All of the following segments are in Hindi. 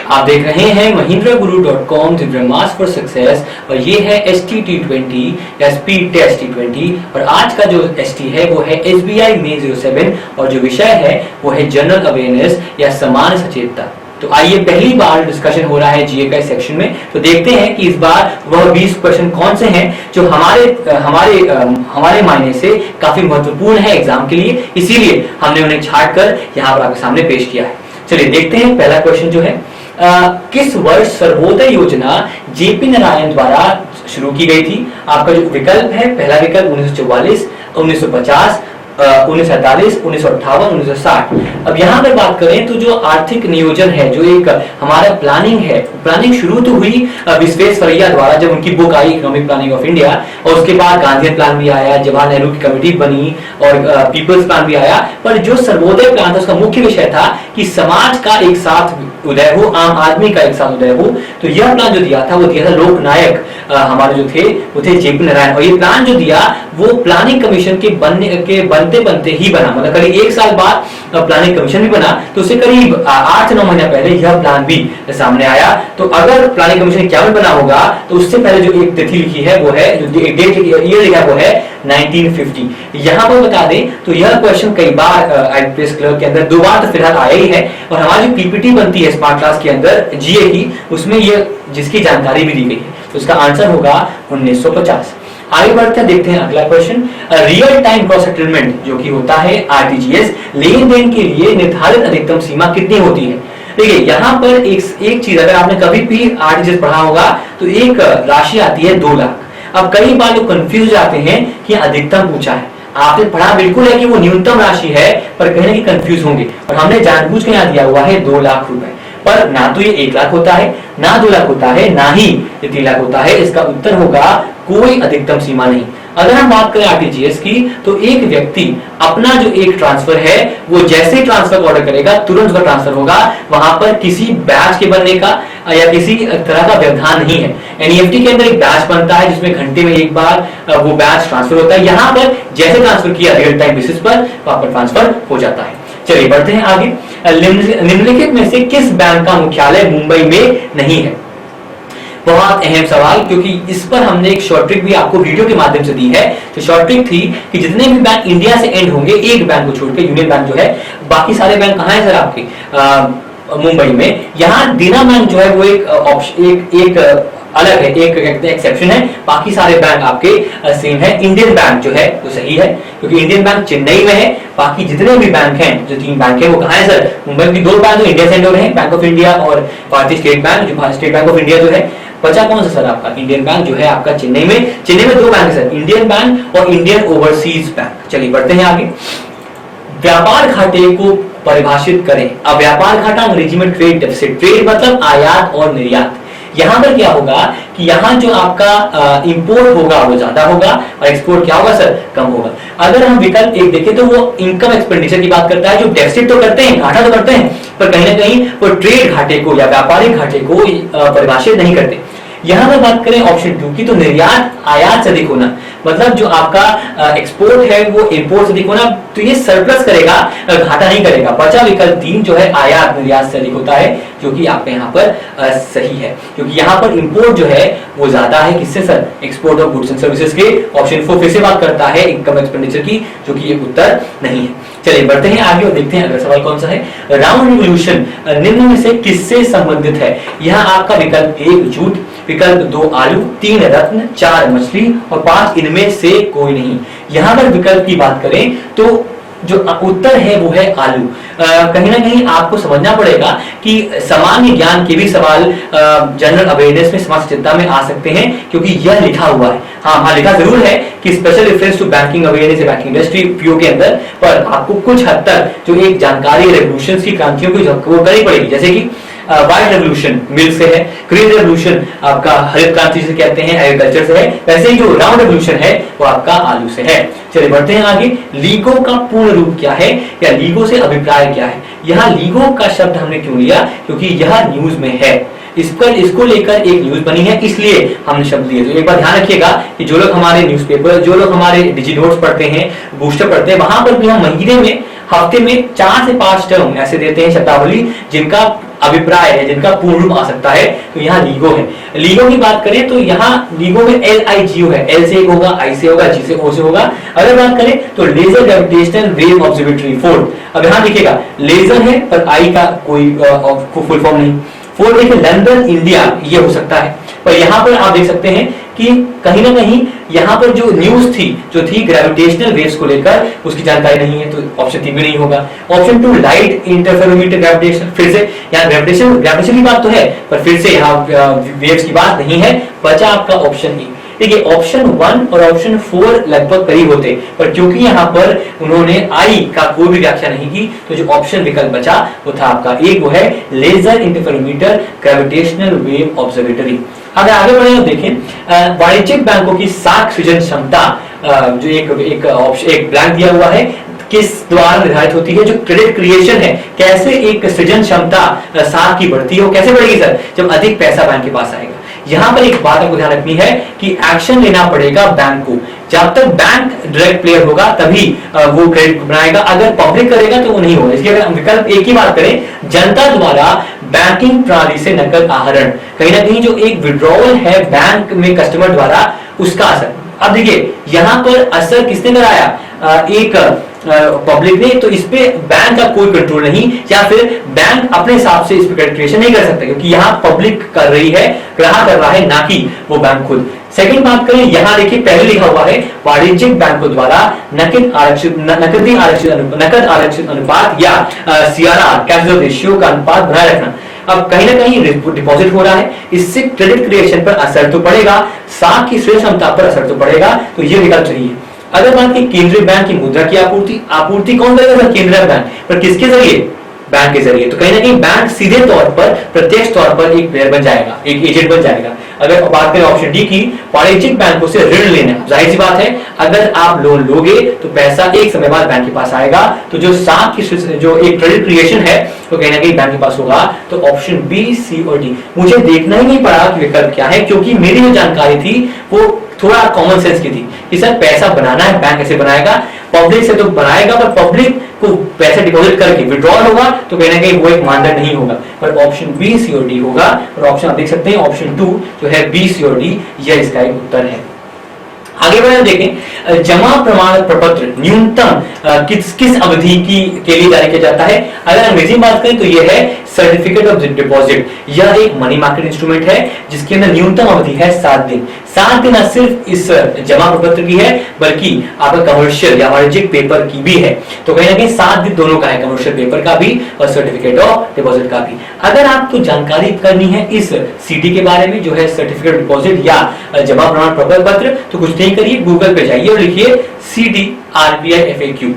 आप देख रहे हैं mahindraguru.com Divya March for success और ये है ST-T20 या स्पीड टेस्ट T20 और आज का जो ST है वो है SBI May 07 और जो विषय है वो है जनरल अवेयरनेस या सामान्य सचेतता। तो आइए पहली बार डिस्कशन हो रहा है जीए का सेक्शन में, तो देखते हैं कि इस बार वह 20 क्वेश्चन कौन से हैं जो हमारे मायने से काफी महत्वपूर्ण है एग्जाम के लिए, इसीलिए हमने उन्हें छाट कर यहाँ पर आपके सामने पेश किया है। चलिए देखते हैं पहला क्वेश्चन जो है किस वर्ष सर्वोदय योजना जेपी नारायण द्वारा शुरू की गई थी। आपका जो विकल्प है, पहला विकल्प 1944, 1950, 1948, 1958, 1960। अब यहाँ पर बात करें तो जो आर्थिक नियोजन है, जो एक हमारा प्लानिंग है, प्लानिंग शुरू तो हुई विश्वेश्वरैया द्वारा जब उनकी book I economic planning of India, और उसके बाद गांधी प्लान भी आया, जवाहरलाल नेहरू की कमेटी बनी और पीपल्स प्लान भी आया। पर जो सर्वोदय प्लान था उसका मुख्य विषय था कि समाज का एक साथ उदय हो, आम आदमी का एक साथ उदय हो। तो यह प्लान जो दिया था वो दिया था लोकनायक हमारे जो थे वो थे जेपी नारायण, और ये प्लान जो दिया वो प्लानिंग कमीशन के बनते बनते ही बना, मतलब करीब 1 साल बाद प्लानिंग कमीशन भी बना, तो उससे करीब 8 से 9 महीना पहले यह प्लान भी सामने आया। तो अगर प्लानिंग कमीशन क्या बना होगा तो उससे पहले जो एक तिथि लिखी है वो है, जो डेट ईयर लिखा है वो है 1950। यहाँ पर बता दें तो यह क्वेश्चन कई बार आईपीएस क्लर्क के अंदर 2 बार तो फिलहाल आया ही है, और हमारी जो पीपीटी बनती है स्मार्ट क्लास के अंदर जीए की, उसमें यह जिसकी जानकारी भी दी गई है, तो इसका आंसर होगा 1950। आगे बढ़ते हैं, देखते हैं अगला question. Real time gross settlement जो कि होता है आरटीजीएस, लेन देन के लिए निर्धारित अधिकतम सीमा कितनी होती है। देखिए यहाँ पर एक चीज, अगर आपने कभी भी आरटीजीएस पढ़ा होगा तो एक राशि आती है 2 लाख। अब कई बार लोग कंफ्यूज जाते हैं कि अधिकतम पूछा है, आपने पढ़ा बिल्कुल है कि वो न्यूनतम राशि है, पर कहीं ना कहीं कंफ्यूज होंगे, और हमने जानबूझ के यहाँ दिया हुआ है 2 लाख रुपए। पर ना तो ये 1 लाख होता है, ना 2 लाख होता है, ना ही ये 3 लाख होता है। इसका उत्तर होगा कोई अधिकतम सीमा नहीं। अगर हम बात करें आरटीजीएस की, तो एक व्यक्ति अपना जो एक ट्रांसफर है वो जैसे ही ट्रांसफर ऑर्डर करेगा तुरंत उसका ट्रांसफर होगा, वहां पर किसी बैच के बनने का या किसी तरह का व्यवधान नहीं है। एनईएफटी के अंदर एक बैच बनता है जिसमें घंटे में एक बार वो बैच ट्रांसफर होता है, यहाँ पर जैसे ट्रांसफर किया रियल टाइम बेसिस पर वहां पर ट्रांसफर हो जाता है। चलिए बढ़ते हैं आगे। निम्नलिखित में से किस बैंक का मुख्यालय मुंबई में नहीं है। बहुत अहम सवाल, क्योंकि इस पर हमने एक शॉर्ट ट्रिक भी आपको वीडियो के माध्यम से दी है। तो शॉर्ट ट्रिक थी कि जितने भी बैंक इंडिया से एंड होंगे, एक बैंक को छोड़ के, यूनियन बैंक जो है, बाकी सारे बैंक कहाँ है सर आपके मुंबई में। यहाँ देना बैंक जो है वो एक अलग है, एक एक्सेप्शन है, बाकी सारे बैंक आपके सेम है। इंडियन बैंक जो है वो सही है, क्योंकि इंडियन बैंक चेन्नई में है। बाकी जितने भी बैंक हैं, जो 3 बैंक हैं वो कहाँ है सर, मुंबई की 2 बैंक जो इंडिया से एंड हो रहे हैं, बैंक ऑफ इंडिया और भारतीय स्टेट बैंक, जो स्टेट बैंक ऑफ इंडिया जो है। बचा कौन सा सर आपका, इंडियन बैंक जो है आपका चेन्नई में 2 बैंक है सर, इंडियन बैंक और इंडियन ओवरसीज बैंक। चलिए बढ़ते हैं आगे। व्यापार घाटे को परिभाषित करें। अब व्यापार घाटा अंग्रेजी में ट्रेड डेफिसिट, ट्रेड मतलब आयात और निर्यात। यहाँ पर क्या होगा कि यहाँ जो आपका इंपोर्ट होगा वो ज्यादा होगा और एक्सपोर्ट क्या होगा सर, कम होगा। अगर हम विकल्प 1 देखें तो वो इनकम एक्सपेंडिचर की बात करता है, जो डेफिसिट तो करते हैं, घाटा तो करते हैं, पर कहीं ना कहीं वो ट्रेड घाटे को या व्यापारिक घाटे को परिभाषित नहीं करते। यहां पर बात करें ऑप्शन 2 की, तो निर्यात आयात से अधिक होना, मतलब जो आपका एक्सपोर्ट है वो इंपोर्ट से अधिक होना, तो ये सरप्लस करेगा, घाटा नहीं करेगा। बचा विकल्प 3 जो है आयात निर्यात से अधिक होता है, जो कि आपके यहाँ पर सही है, क्योंकि यहाँ पर इंपोर्ट जो है वो ज्यादा है, किससे sir, export of goods and services के। ऑप्शन 4 फिर से बात करता है इनकम एक्सपेंडिचर की, जो कि ये उत्तर नहीं है। चलिए बढ़ते हैं आगे और देखते हैं अगला सवाल कौन सा है। राउंड रिवोल्यूशन निम्न में से किससे संबंधित है। यहाँ आपका विकल्प 1 जूट, विकल्प 2 आलू, 3 रत्न, 4 मछली और 5 इनमें से कोई नहीं। यहाँ पर विकल्प की बात करें तो जो उत्तर है वो है आलू। कहीं ना कहीं आपको समझना पड़ेगा कि सामान्य ज्ञान के भी सवाल जनरल अवेयरनेस में, समाज सचेतता में आ सकते हैं, क्योंकि यह लिखा हुआ है। हाँ लिखा जरूर है कि special reference to banking awareness banking industry PO के अंदर, पर आपको कुछ हद तक जो एक जानकारी रेवोल्यूशन की क्रांतियों की वो करनी पड़ेगी, जैसे कि व्हाइट रेवोल्यूशन मिल्क से है, ग्रीन रेवोल्यूशन आपका हरित क्रांति से कहते हैं, एग्रीकल्चर से है, वैसे ही जो राउंड रेवोल्यूशन है वो आपका आलू से है। चलिए बढ़ते हैं आगे। लीगो का पूर्ण रूप क्या है या लीगो से अभिप्राय क्या है। यहाँ लीगो का शब्द हमने क्यों लिया, क्योंकि यह न्यूज में है, इसको लेकर एक न्यूज बनी है, इसलिए हमने शब्द लिए। तो एक बार ध्यान रखिएगा कि जो लोग हमारे न्यूज़पेपर, जो लोग हमारे डिजी नोट्स पढ़ते हैं, बूस्टर पढ़ते हैं, वहां पर भी हम महीने में हफ्ते में 4 से 5 टर्म ऐसे देते हैं शब्दावली जिनका अभिप्राय है, जिनका पूर्ण रूप आ सकता है। तो यहाँ लीगो है। लीगो की बात करें तो यहाँ लीगो में LIGO है, L से होगा, I से होगा, G से O से होगा। अगर बात करें तो laser gravitational wave observatory Ford, अब यहाँ देखिएगा लेजर है पर I का कोई फुल फॉर्म नहीं। फोर्ड देखिए लंदन इंडिया ये हो सकता है, पर यहाँ पर आप देख सकते हैं कि कहीं ना कहीं यहाँ पर जो न्यूज थी जो थी ग्रेविटेशनल वेव्स को लेकर उसकी जानकारी नहीं है, तो ऑप्शन 3 भी नहीं होगा। ऑप्शन 2 लाइट इंटरफेरोमीटर ग्रेविटेशन, फिर से यहाँ ग्रेविटेशन की बात तो है पर फिर से यहाँ वेव्स की बात नहीं है, बचा आपका ऑप्शन E। देखिए ऑप्शन 1 और ऑप्शन 4 लगभग करीब होते, पर क्योंकि यहाँ पर उन्होंने आई का कोई भी व्याख्या नहीं की तो जो ऑप्शन विकल्प बचा वो था आपका एक, वो है laser interferometer gravitational wave observatory. अगर आगे बढ़े तो देखें वाणिज्यिक बैंकों की साख सृजन क्षमता, जो एक ब्लैंक दिया हुआ है, किस द्वारा निर्धारित होती है? जो क्रेडिट क्रिएशन है, कैसे एक सृजन क्षमता साख की बढ़ती है, वो कैसे बढ़ेगी सर? जब अधिक पैसा बैंक के पास आएगा। यहां पर एक बात आपको ध्यान रखनी है कि एक्शन लेना पड़ेगा बैंक को। जब तक बैंक डायरेक्ट प्लेयर होगा तभी वो क्रेडिट बनाएगा, अगर पब्लिक करेगा तो वो नहीं होगा। इसके अगर विकल्प एक ही बात करें, जनता द्वारा बैंकिंग प्रणाली से नकद आहरण, कहीं ना कहीं जो एक विड्रॉवल है बैंक में कस्टमर द्वारा, उसका असर। अब देखिए यहां पर असर किसने कराया? एक पब्लिक ने, तो इस पे बैंक का कोई कंट्रोल नहीं, या फिर बैंक अपने हिसाब से इस पे क्रिएशन नहीं कर सकता, क्योंकि यहाँ पब्लिक कर रही है, ग्राहक कर रहा है, ना कि वो बैंक खुद। सेकंड बात करें, यहाँ देखिए पहले लिखा हुआ है वाणिज्यिक बैंकों द्वारा नकद आरक्षित अनुपात या CRR कैश रेशियो का अनुपात बनाए रखना। अब कहीं ना कहीं डिपॉजिट हो रहा है, इससे क्रेडिट क्रिएशन पर असर तो पड़ेगा, साख की सृजन क्षमता पर असर तो पड़ेगा, तो ये विकल्प चाहिए। अगर बात की केंद्रीय बैंक की मुद्रा की आपूर्ति कौन करेगा? केंद्रीय बैंक, पर किसके जरिए? बैंक के जरिए। तो कहीं ना कहीं बैंक सीधे तौर पर, प्रत्यक्ष तौर पर एक प्लेयर बन जाएगा, एक एजेंट बन जाएगा। अगर बात करें ऑप्शन डी की, वाणिज्यिक बैंकों से ऋण लेना, जाहिर सी बात है अगर आप लोन लोगे तो पैसा एक समय बाद बैंक के पास आएगा, तो जो साख की जो एक क्रेडिट क्रिएशन है तो कहीं ना कहीं बैंक के पास होगा। तो ऑप्शन बी, सी और डी। मुझे देखना ही नहीं पड़ा कि विकल्प क्या है, क्योंकि मेरी जो जानकारी थी वो थोड़ा कॉमन सेंस की थी कि सर पैसा बनाना है, बैंक कैसे बनाएगा? पब्लिक से तो बनाएगा, पर पब्लिक को पैसे डिपॉजिट करके विड्रॉल होगा, तो कहीं ना कहीं वो एक मानदंड नहीं होगा। पर ऑप्शन बी, सी और डी होगा। और ऑप्शन आप देख सकते हैं ऑप्शन 2 जो है बी, सी और डी, यह इसका एक उत्तर है। आगे बढ़े देखें, जमा प्रमाण प्रपत्र न्यूनतम किस अवधि के लिए जारी किया जाता है? अगर अंग्रेजी में बात करें तो यह है सर्टिफिकेट ऑफ डिपॉजिट। यह एक मनी मार्केट इंस्ट्रूमेंट है जिसके अंदर न्यूनतम अवधि है 7 दिन। 7 दिन न सिर्फ इस जमा प्रपत्र की है बल्कि आपका कमर्शियल या वाणिज्यिक पेपर की भी है। तो कहीं ना कहीं 7 दिन दोनों का है, कमर्शियल पेपर का भी और सर्टिफिकेट ऑफ डिपॉजिट का भी। अगर आपको जानकारी करनी है इस CD के बारे में, जो है सर्टिफिकेट ऑफ डिपॉजिट या जमा प्रमाण पत्र, तो कुछ नहीं करिए, गूगल पे जाइए और लिखिए CD RBI FAQ।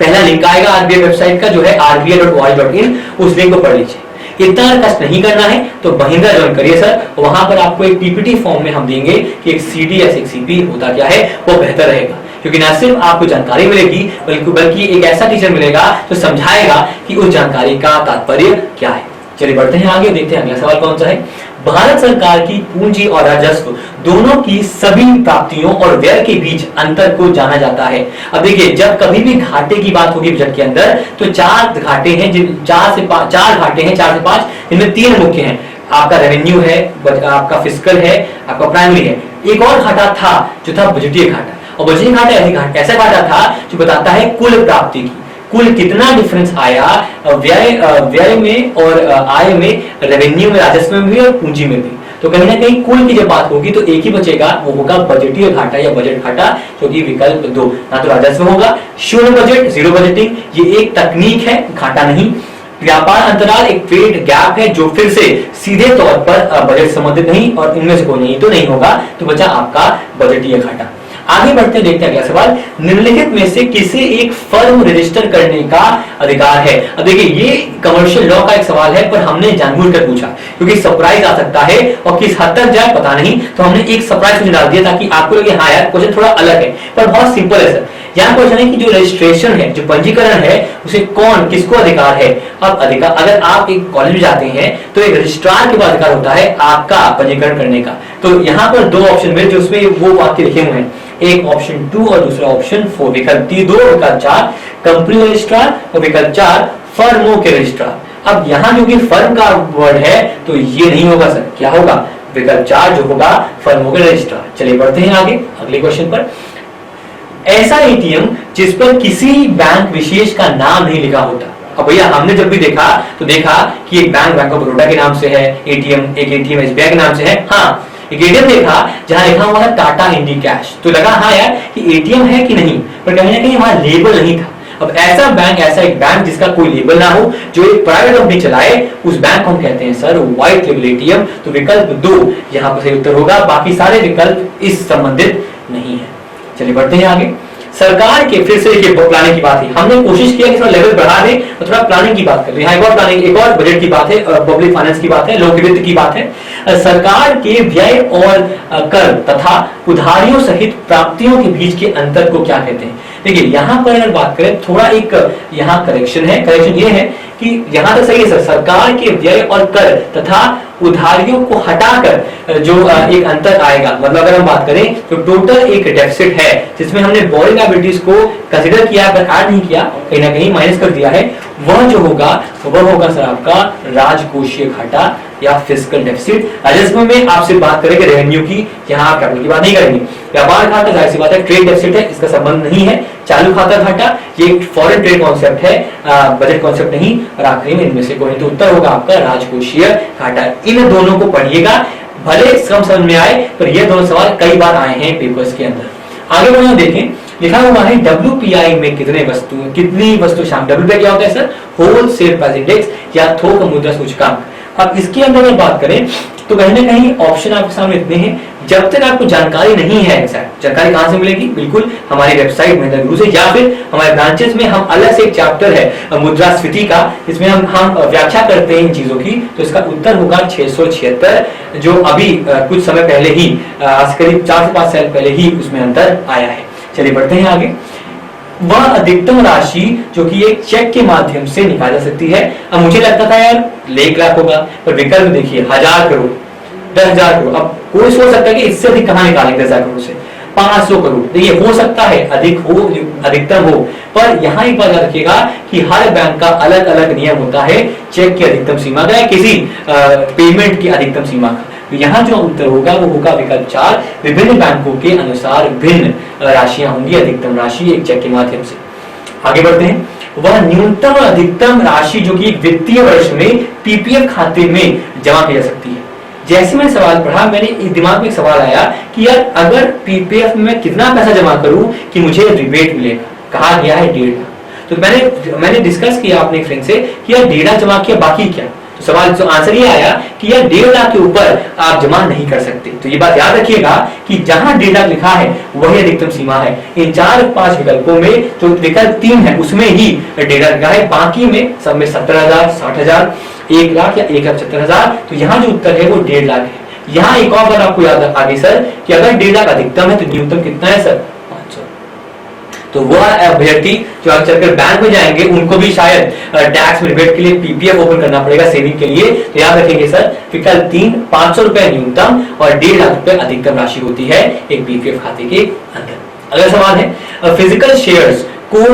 पहला लिंक आएगा RBI वेबसाइट का, जो है rbi.oi.in, उस लिंक को पढ़ लीजिए। इतना कष्ट नहीं करना है तो महिंद्रा ज्वाइन करिए सर, वहां पर आपको एक PPT फॉर्म में हम देंगे कि एक CD या एक CP होता क्या है, वो बेहतर रहेगा। क्योंकि न सिर्फ आपको जानकारी मिलेगी बल्कि एक ऐसा टीचर मिलेगा जो समझाएगा कि उस जानकारी का तात्पर्य क्या है। चलिए बढ़ते हैं आगे, देखते हैं अगला सवाल कौन सा है। भारत सरकार की पूंजी और राजस्व दोनों की सभी प्राप्तियों और व्यय के बीच अंतर को जाना जाता है। अब देखिए जब कभी भी घाटे की बात होगी बजट के अंदर तो 4 घाटे हैं, 4 घाटे हैं, 4 से 5, जिनमें 3 मुख्य हैं। आपका रेवेन्यू है, आपका फिस्कल है, आपका प्राइमरी है। एक और घाटा था जो था बजटीय घाटा, और बजटीय घाटा ऐसा घाटा था जो बताता है कुल प्राप्ति की, कुल कितना डिफरेंस आया व्यय में और आय में, रेवेन्यू में, राजस्व में भी और पूंजी में भी। तो कहीं ना कहीं कुल की जब बात होगी तो एक ही बचेगा, वो होगा बजटीय घाटा या बजट घाटा, जो कि विकल्प 2। ना तो राजस्व होगा, शून्य बजट, जीरो बजटिंग, ये एक तकनीक है, घाटा नहीं। व्यापार अंतराल एक ट्रेड गैप है जो फिर से सीधे तौर पर बजट संबंधित नहीं, और इनमें से कोई नहीं तो नहीं होगा, तो बचा आपका बजटीय घाटा। आगे बढ़ते देखते हैं अगला सवाल। निम्नलिखित में से किसे एक फर्म रजिस्टर करने का अधिकार है? अब देखिए ये कमर्शियल लॉ का एक सवाल है, पर हमने जानबूझकर पूछा क्योंकि सरप्राइज आ सकता है, और किस हद तक जाए पता नहीं, तो हमने एक सरप्राइज डाल दिया ताकि आपको लगे हाँ यार क्वेश्चन थोड़ा अलग है, पर बहुत सिंपल है सर। यहाँ क्वेश्चन है कि जो रजिस्ट्रेशन है, जो पंजीकरण है, उसे कौन, किसको अधिकार है। अब अधिकार, अगर आप एक कॉलेज में जाते हैं तो एक रजिस्ट्रार के पास अधिकार होता है आपका पंजीकरण करने का। तो यहाँ पर दो ऑप्शन मिले जो उसमें वो वाक्य लिखे हुए हैं, एक ऑप्शन 2 और दूसरा ऑप्शन 4। विकल्प 2 विकल्प 4 कंपनी रजिस्ट्रार और विकल्प 4 फर्मों के रजिस्ट्रार। अब यहाँ जो कि फर्म का वर्ड है तो ये नहीं होगा सर, क्या होगा, विकल्प 4 जो होगा फर्मों के रजिस्ट्रार। चलिए बढ़ते हैं आगे अगले क्वेश्चन पर। ऐसा एटीएम जिस पर किसी बैंक विशेष का नाम नहीं लिखा होता। अब भैया हमने जब भी देखा तो देखा कि एक बैंक ऑफ बड़ौदा के नाम से है एटीएम, एक एटीएम एसबीआई के नाम से है। हाँ, एक एटीएम देखा जहां लिखा हुआ है टाटा इंडी कैश, तो लगा हाँ यार कि एटीएम है कि नहीं, पर कहीं ना कहीं वहां लेबल नहीं था। अब ऐसा बैंक, ऐसा एक बैंक जिसका कोई लेबल ना हो, जो एक प्राइवेट कंपनी चलाए, उस बैंक को हम कहते हैं सर व्हाइट लेबल एटीएम। तो विकल्प 2 यहाँ पर सही उत्तर होगा, बाकी सारे विकल्प इस संबंधित नहीं है। चलिए बढ़ते हैं आगे। सरकार के, फिर से देखिए प्लानिंग की बात है, हमने कोशिश किया कि थोड़ा लेवल बढ़ा दें और थोड़ा प्लानिंग की बात करें। यहाँ एक और प्लानिंग, एक और बजट की बात है, पब्लिक फाइनेंस की बात है, लोक वित्त की बात है। सरकार के व्यय और कर तथा उधारियों सहित प्राप्तियों के बीच के अंतर को क्या कहते हैं। देखिए यहाँ पर अगर बात करें, थोड़ा एक यहाँ करेक्शन है। करेक्शन ये है कि यहाँ तक सही है सर, सरकार के व्यय और कर तथा उधारियों को हटाकर जो एक अंतर आएगा, मतलब अगर हम बात करें तो टोटल एक डेफिसिट है जिसमें हमने बोरिंग लायबिलिटीज को कंसीडर किया पर ऐड नहीं किया, कहीं ना कहीं माइनस कर दिया है, वह जो होगा वह होगा सर आपका राजकोषीय घाटा या फिस्कल डेफिसिट। राजस्व में आपसे बात करेंगे रेवेन्यू की, यहाँ कैपिटल की बात नहीं करेंगे। व्यापार घाटा जाहिर सी बात है ट्रेड डेफिसिट है, इसका संबंध नहीं है। चालू खाता घाटा ये फॉरेन ट्रेड कॉन्सेप्ट है, बजट कॉन्सेप्ट नहीं। और आखिरी में इनमें से कोई तो उत्तर होगा आपका राजकोषीय घाटा। इन दोनों को पढ़िएगा, भले कम समझ में आए पर ये दोनों सवाल कई बार आए हैं पेपर्स के अंदर। आगे बढ़े देखें, लिखा हुआ है WPI में कितनी वस्तु शामिल। WPI क्या होता है सर, होलसेल प्राइस इंडेक्स या थोक मुद्रा सूचकांक। अब इसके अंदर अगर बात करें तो कहीं ना कहीं ऑप्शन आपके सामने इतने हैं, जब तक आपको जानकारी नहीं है एग्जैक्ट, जानकारी कहां से मिलेगी, बिल्कुल हमारी वेबसाइट महिंद्रा गुरु से, या फिर हमारे ब्रांचेस में हम अलग से एक चैप्टर है मुद्रास्फीति का, जिसमें हम व्याख्या करते हैं इन चीजों की। तो इसका उत्तर होगा 676, जो अभी कुछ समय पहले ही, आज करीब 4 से 5 साल पहले ही उसमें अंतर आया है। चलिए बढ़ते हैं आगे। वह अधिकतम राशि जो कि एक चेक के माध्यम से निकाली जा सकती है। अब मुझे लगता था यार 1 लाख होगा, पर विकल्प देखिए 1000 करोड़, 10,000 करोड़। अब कोई सोच सकता है कि इससे अधिक कहां निकालेंगे 10,000 करोड़ से, 500 करोड़। देखिए हो सकता है अधिक हो, अधिकतम हो, पर यहाँ एक बात याद रखिएगा कि हर बैंक का अलग अलग नियम होता है चेक की अधिकतम सीमा का या किसी पेमेंट की अधिकतम सीमा का। तो यहाँ जो उत्तर होगा वो होगा विकल्प 4। विभिन्न बैंकों के अनुसार भिन्न राशियां होंगी, अधिकतम राशि एक चेक के माध्यम से। आगे बढ़ते हैं। वह न्यूनतम और अधिकतम राशि जो कि वित्तीय वर्ष में पीपीएफ खाते में जमा की जा सकती है। जैसे मैंने सवाल पढ़ा, मेरे दिमाग में एक सवाल आया कि यार अगर पीपीएफ में कितना पैसा जमा करूं कि मुझे रिबेट मिलेगा। कहा गया है 1.5 लाख। तो मैंने डिस्कस किया अपने फ्रेंड से कि यार 1.5 लाख जमा किया, बाकी क्या। तो सवाल जो आंसर ये आया कि यार 1.5 लाख के ऊपर आप जमा नहीं कर सकते। तो ये बात याद रखिएगा कि जहां 1.5 लाख लिखा है वही अधिकतम सीमा है। इन 4-5 विकल्पों में जो विकल्प 3 है उसमें ही 1.5 लाख लिखा है, बाकी में सब में 70,000, 60,000, 1 लाख या 1,70,000। तो यहाँ जो उत्तर है वो 1.5 लाख है। यहाँ एक और बात आपको याद आगे सर कि अगर 1.5 लाख अधिकतम है तो न्यूनतम कितना है सर, 500। तो वह अभ्यर्थी जो आगे चलकर बैंक में जाएंगे उनको भी शायद टैक्स रिबेट के लिए पीपीएफ ओपन करना पड़ेगा सेविंग के लिए। तो याद रखेंगे सर विकल्प 3 500 रुपए न्यूनतम और 1.5 लाख रुपए अधिकतम राशि होती है एक पीपीएफ खाते के अंदर। अगला सवाल है, फिजिकल शेयर्स को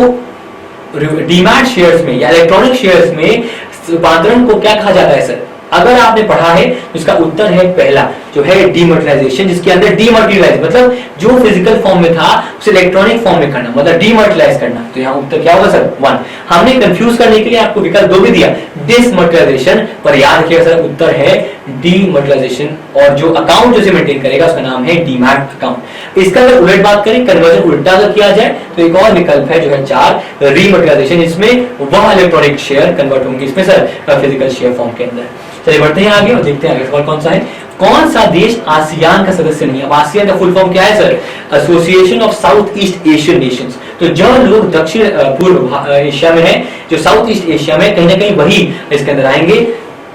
डीमैट शेयर्स में या इलेक्ट्रॉनिक शेयर्स में रूपांतरण को क्या कहा जाता है सर। अगर आपने पढ़ा है तो इसका उत्तर है पहला जो है डीमर्टिलाइजेशन, जिसके अंदर डीमर्टिलाइज मतलब जो फिजिकल फॉर्म में था उसे इलेक्ट्रॉनिक फॉर्म में करना, मतलब डीमर्टिलाइज करना। तो यहाँ उत्तर क्या होगा सर 1। हमने कंफ्यूज करने के लिए आपको विकल्प 2 भी दिया, डिसमर्टिलाइजेशन, पर याद रखिएगा सर उत्तर है डीमर्टिलाइजेशन। और जो अकाउंट जो मेंटेन करेगा उसका नाम है डीमैट अकाउंट। इसका अगर उलट बात करें, कन्वर्जन उल्टा अगर किया जाए तो एक और विकल्प है जो है 4 रीमर्टिलाइजेशन, इसमें वह इलेक्ट्रॉनिक शेयर कन्वर्ट होंगे इसमें सर फिजिकल शेयर फॉर्म के अंदर। चलिए बढ़ते हैं आगे और देखते हैं आगे सवाल कौन सा है। कौन सा देश आसियान का सदस्य नहीं है। अब आसियान का फुल फॉर्म क्या है sir, association of south east Asian Nations. तो जो लोग दक्षिण पूर्व एशिया में है, जो साउथ ईस्ट एशिया में, कहीं ना कहीं वही इसके अंदर आएंगे।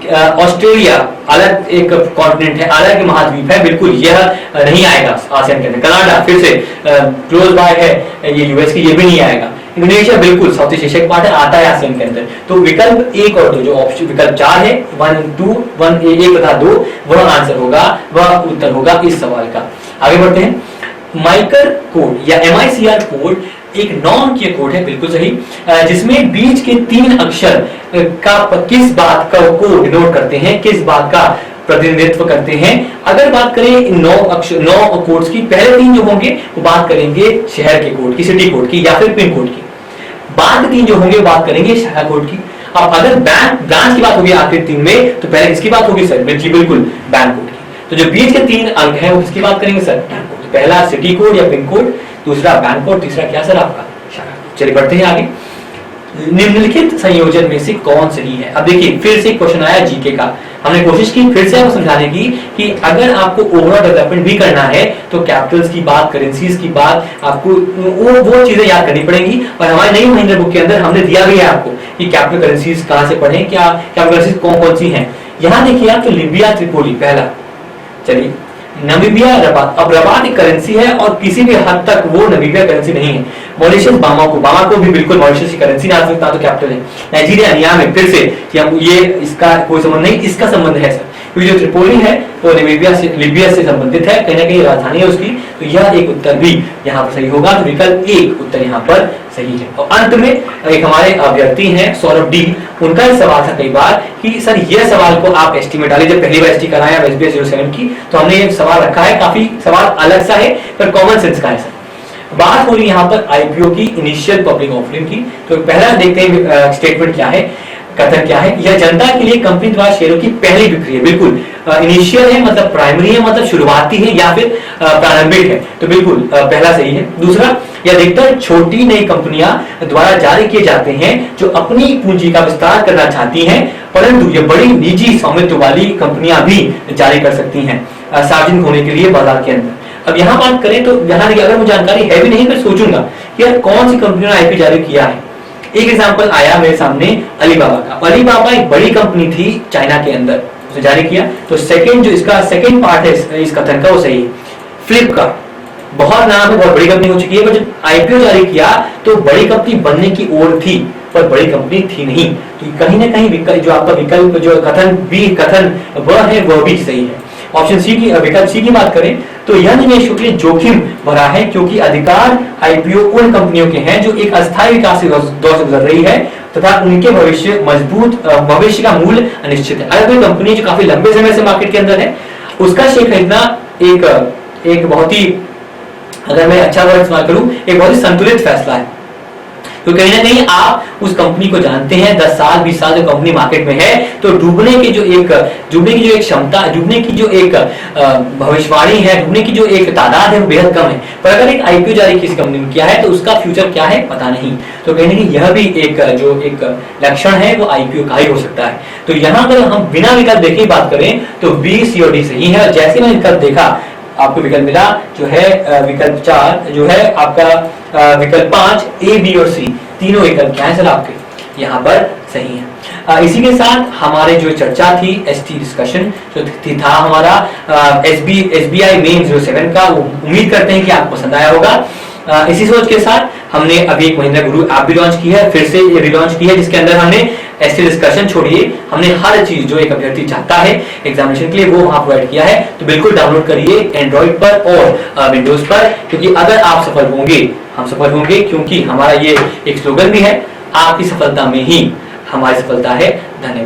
ऑस्ट्रेलिया अलग एक कॉन्टिनेंट है, अलग एक महाद्वीप है, बिल्कुल यह नहीं आएगा आसियान के अंदर। कनाडा फिर से क्लोज बाय है ये यूएस की, ये भी नहीं आएगा। इंडोनेशिया बिल्कुल साउथ ईस्ट एशिया पार्ट है, आता है आसियान के अंदर। तो विकल्प 1 और 2 जो ऑप्शन विकल्प 4 है 1 2 1 1 तथा 2 वह आंसर होगा, वह उत्तर होगा इस सवाल का। आगे बढ़ते हैं। माइकर कोड या MICR कोड एक नॉन के कोड है, बिल्कुल सही, जिसमें बीच के 3 अक्षर का किस बात का को डिनोट करते हैं, किस बात का प्रतिनिधित्व करते हैं। अगर बात करें 9 कोड्स की, पहले 3 जो होंगे वो बात करेंगे शहर के कोड की, सिटी कोड की या फिर पिन कोड की। बाद 3 जो होंगे बात करेंगे शहर कोड की। अब अगर ब्रांच की बात होगी आखिर 3 में, तो पहले किसकी बात होगी सर? बिल्कुल बैंक कोड की। तो जो बीच के 3 अंक हैं वो किसकी बात करेंगे सर? Bank code. तो पहला सिटी कोड या पिन कोड, दूसरा बैंक कोड, तीसरा क्या सर आपका शहर कोड। चलिए बढ़ते हैं आगे। निम्नलिखित संयोजन में से कौन सही है? अब देखिए फिर से क्वेश्चन आया जीके का। हमने कोशिश की फिर से आपको समझाने की कि अगर आपको ओवरऑल डेवलपमेंट भी करना है तो कैपिटल्स की बात, करेंसीज की बात, आपको वो चीजें याद करनी पड़ेंगी। और हमारे नई महिंद्रा बुक के अंदर हमने दिया भी है आपको कि कैपिटल करेंसीज कहां से पढ़ें, क्या कैपिटल करेंसीज कौन कौन सी हैं। यहां देखिए आप, तो लिबिया त्रिपोली पहला, चलिए नामीबिया रबात। अब रबात एक करेंसी है और किसी भी हद तक वो नामीबिया करेंसी नहीं है। मॉरिशस बामाको भी बिल्कुल मॉरिशस की करेंसी ना सकता, तो कैपिटल है। नाइजीरिया नियामे, फिर से कि हम ये इसका कोई संबंध नहीं, इसका संबंध है सर, क्योंकि जो त्रिपोली है वो लिबिया से संबंधित है, कहीं ना कहीं राजधानी है उसकी। तो यह एक उत्तर भी यहाँ पर सही होगा। तो विकल्प 1 उत्तर यहाँ पर सही है। और अंत में एक हमारे अभ्यर्थी हैं सौरभ डी, उनका एक सवाल था कई बार कि सर यह सवाल को आप एसटी में डालिए। जब पहली बार एसटी कराया SBI 07 की, तो हमने ये सवाल रखा है, काफी सवाल अलग सा है पर कॉमन सेंस का है सर। बात हो रही है यहाँ पर IPO की, इनिशियल पब्लिक ऑफरिंग की। तो पहला देखते हैं स्टेटमेंट क्या है, कथन क्या है। यह जनता के लिए कंपनी द्वारा शेयरों की पहली बिक्री है। बिल्कुल इनिशियल है, मतलब प्राइमरी है, मतलब शुरुआती है या फिर प्रारंभिक है। तो बिल्कुल पहला सही है। दूसरा, यह अधिकतर छोटी नई कंपनियां द्वारा जारी किए जाते हैं जो अपनी पूंजी का विस्तार करना चाहती हैं, परंतु ये बड़ी निजी स्वामित्व वाली कंपनियां भी जारी कर सकती हैं सार्वजनिक होने के लिए बाजार के अंदर। अब यहाँ बात करें तो यहाँ देखिए, अगर मुझे जानकारी है भी नहीं, मैं सोचूंगा कि यार कौन सी कंपनियों ने IPO जारी किया है। एक एग्जांपल आया मेरे सामने अलीबाबा का। अलीबाबा एक बड़ी कंपनी थी चाइना के अंदर, उसे जारी किया। तो सेकंड जो इसका सेकंड पार्ट है इस कथन का वो सही है। फ्लिपकार्ट बहुत नाम है, बहुत बड़ी कंपनी हो चुकी है, पर जब IPO जारी किया तो बड़ी कंपनी बनने की ओर थी पर बड़ी कंपनी थी नहीं। तो कहीं ना कहीं जो आपका विकल्प जो कथन वह है वह भी सही है। ऑप्शन सी की, विकल्प सी की बात करें तो यह निवेश के लिए जोखिम भरा है, क्योंकि अधिकार IPO उन कंपनियों के हैं जो एक अस्थायी विकास दौर से गुजर रही है तथा उनके भविष्य का मूल्य अनिश्चित है। अगर कोई कंपनी जो काफी लंबे समय से मार्केट के अंदर है, उसका शेयर खरीदना एक बहुत ही, अगर मैं अच्छा वर्ड इस्तेमाल करूं, एक बहुत ही संतुलित फैसला है। तो कहीं ना कहीं आप उस कंपनी को जानते हैं, 10 साल 20 साल जो कंपनी मार्केट में है, तो डूबने की जो एक क्षमता, डूबने की जो एक भविष्यवाणी है, डूबने की जो एक तादाद है वो बेहद कम है। पर अगर एक IPO जारी किसी कंपनी में किया है तो उसका फ्यूचर क्या है पता नहीं। तो कहीं ना कहीं यह भी एक लक्षण है वो IPO का ही हो सकता है। तो यहाँ अगर हम बिना विकल्प देखे बात करें तो B, C और D सही है। और जैसे मैंने विकल्प देखा, आपको विकल्प मिला जो है विकल्प 4 जो है आपका विकल्प 5 A, B और C तीनों विकल्प क्या है सर आपके यहाँ पर सही है। इसी के साथ हमारे जो चर्चा थी ST डिस्कशन जो था हमारा SBI मेन 07 का, वो उम्मीद करते हैं कि आपको पसंद आया होगा। इसी सोच के साथ हमने अभी एक महिंद्रा गुरु ऐप भी लॉन्च की है, फिर से ये रिलॉन्च की है, जिसके अंदर हमने ST डिस्कशन छोड़िए, हमने हर चीज जो एक अभ्यर्थी चाहता है एग्जामिनेशन के लिए वो वहां प्रोवाइड किया है। तो बिल्कुल डाउनलोड करिए एंड्रॉइड पर और विंडोज पर, क्योंकि अगर आप सफल होंगे हम सफल होंगे, क्योंकि हमारा ये एक स्लोगन भी है, आपकी सफलता में ही हमारी सफलता है। धन्यवाद।